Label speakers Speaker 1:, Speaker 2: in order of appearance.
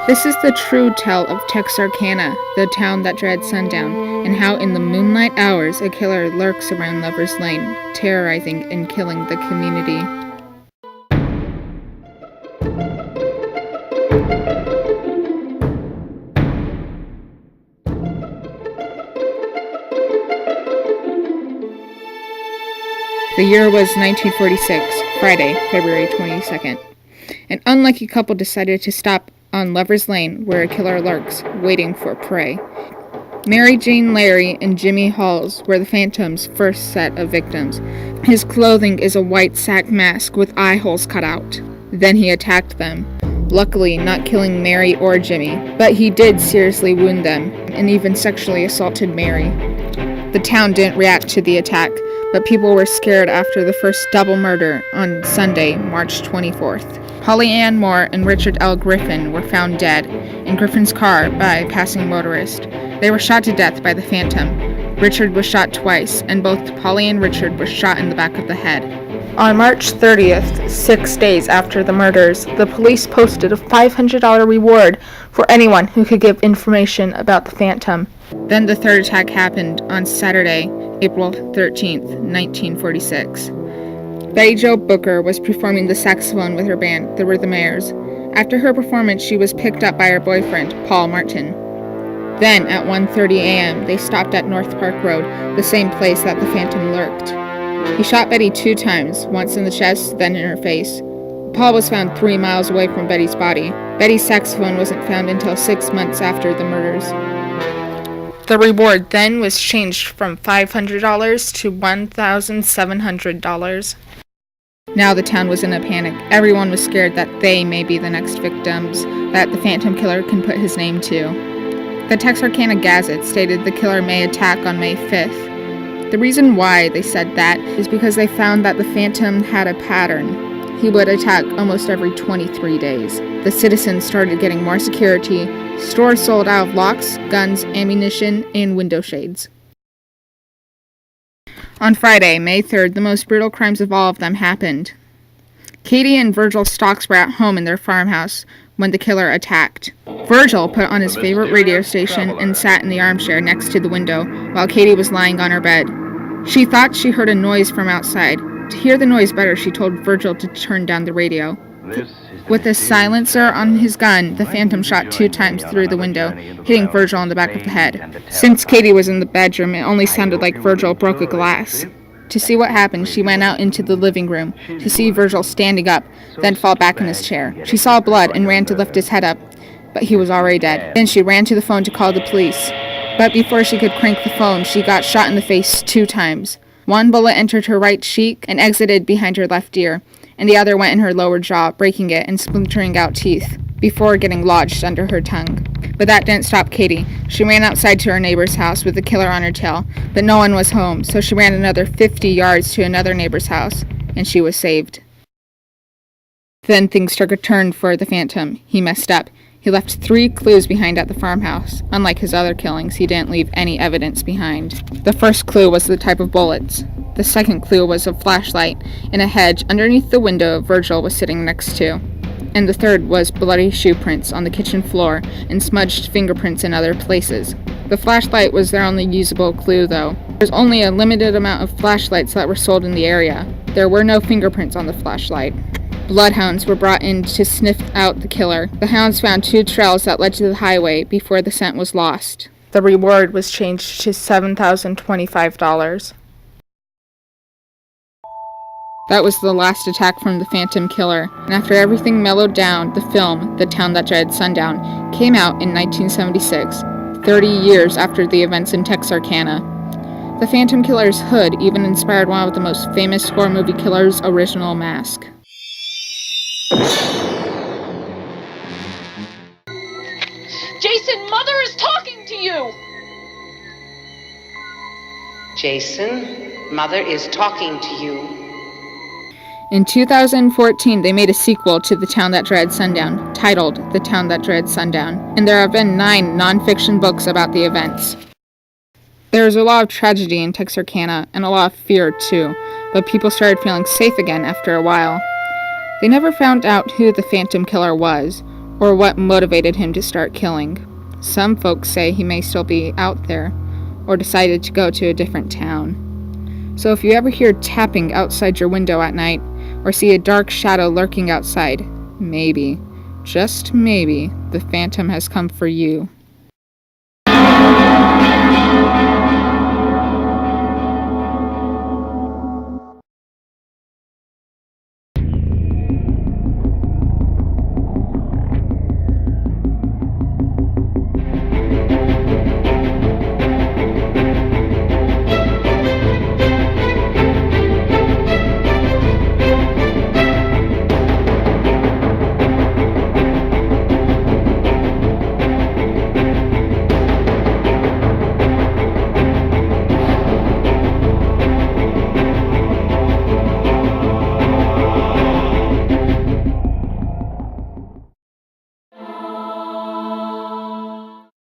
Speaker 1: This is the true tale of Texarkana, the town that dreads sundown, and how in the moonlight hours a killer lurks around Lover's Lane, terrorizing and killing the community. The year was 1946, Friday, February 22nd. An unlucky couple decided to stop on Lover's Lane, where a killer lurks, waiting for prey. Mary Jane Larry and Jimmy Halls were the Phantom's first set of victims. His clothing is a white sack mask with eye holes cut out. Then he attacked them, luckily not killing Mary or Jimmy, but he did seriously wound them, and even sexually assaulted Mary. The town didn't react to the attack, but people were scared after the first double murder on Sunday, March 24th. Polly Ann Moore and Richard L. Griffin were found dead in Griffin's car by a passing motorist. They were shot to death by the Phantom. Richard was shot twice, and both Polly and Richard were shot in the back of the head. On March 30th, 6 days after the murders, the police posted a $500 reward for anyone who could give information about the Phantom. Then the third attack happened on Saturday, April 13th, 1946. Betty Jo Booker was performing the saxophone with her band, the Rhythmaires. After her performance, she was picked up by her boyfriend, Paul Martin. Then, at 1:30 a.m., they stopped at North Park Road, the same place that the Phantom lurked. He shot Betty 2 times, once in the chest, then in her face. Paul was found 3 miles away from Betty's body. Betty's saxophone wasn't found until 6 months after the murders. The reward then was changed from $500 to $1,700. Now the town was in a panic. Everyone was scared that they may be the next victims that the Phantom Killer can put his name to. The Texarkana Gazette stated the killer may attack on May 5th. The reason why they said that is because they found that the Phantom had a pattern. He would attack almost every 23 days. The citizens started getting more security. Stores sold out of locks, guns, ammunition, and window shades. On Friday, May 3rd, the most brutal crimes of all of them happened. Katie and Virgil Stocks were at home in their farmhouse when the killer attacked. Virgil put on his favorite radio station and sat in the armchair next to the window while Katie was lying on her bed. She thought she heard a noise from outside. To hear the noise better, she told Virgil to turn down the radio. With a silencer on his gun, the Phantom shot 2 times through the window, hitting Virgil on the back of the head. Since Katie was in the bedroom, it only sounded like Virgil broke a glass. To see what happened, she went out into the living room to see Virgil standing up, then fall back in his chair. She saw blood and ran to lift his head up, but he was already dead. Then she ran to the phone to call the police. But before she could crank the phone, she got shot in the face 2 times. One bullet entered her right cheek and exited behind her left ear, and the other went in her lower jaw, breaking it and splintering out teeth, before getting lodged under her tongue. But that didn't stop Katie. She ran outside to her neighbor's house with the killer on her tail, but no one was home, so she ran another 50 yards to another neighbor's house, and she was saved. Then things took a turn for the Phantom. He messed up. He left 3 clues behind at the farmhouse. Unlike his other killings, he didn't leave any evidence behind. The first clue was the type of bullets. The second clue was a flashlight in a hedge underneath the window Virgil was sitting next to. And the third was bloody shoe prints on the kitchen floor and smudged fingerprints in other places. The flashlight was their only usable clue, though. There was only a limited amount of flashlights that were sold in the area. There were no fingerprints on the flashlight. Bloodhounds were brought in to sniff out the killer. The hounds found 2 trails that led to the highway before the scent was lost. The reward was changed to $7,025. That was the last attack from the Phantom Killer, and after everything mellowed down, the film, The Town That Dreads Sundown, came out in 1976, 30 years after the events in Texarkana. The Phantom Killer's hood even inspired one of the most famous horror movie killers' original mask.
Speaker 2: Jason, Mother is talking to you!
Speaker 3: Jason, Mother is talking to you.
Speaker 1: In 2014, they made a sequel to The Town That Dreads Sundown, titled The Town That Dreads Sundown, and there have been 9 non-fiction books about the events. There was a lot of tragedy in Texarkana, and a lot of fear too, but people started feeling safe again after a while. They never found out who the Phantom Killer was, or what motivated him to start killing. Some folks say he may still be out there, or decided to go to a different town. So if you ever hear tapping outside your window at night, or see a dark shadow lurking outside, maybe, just maybe, the phantom has come for you.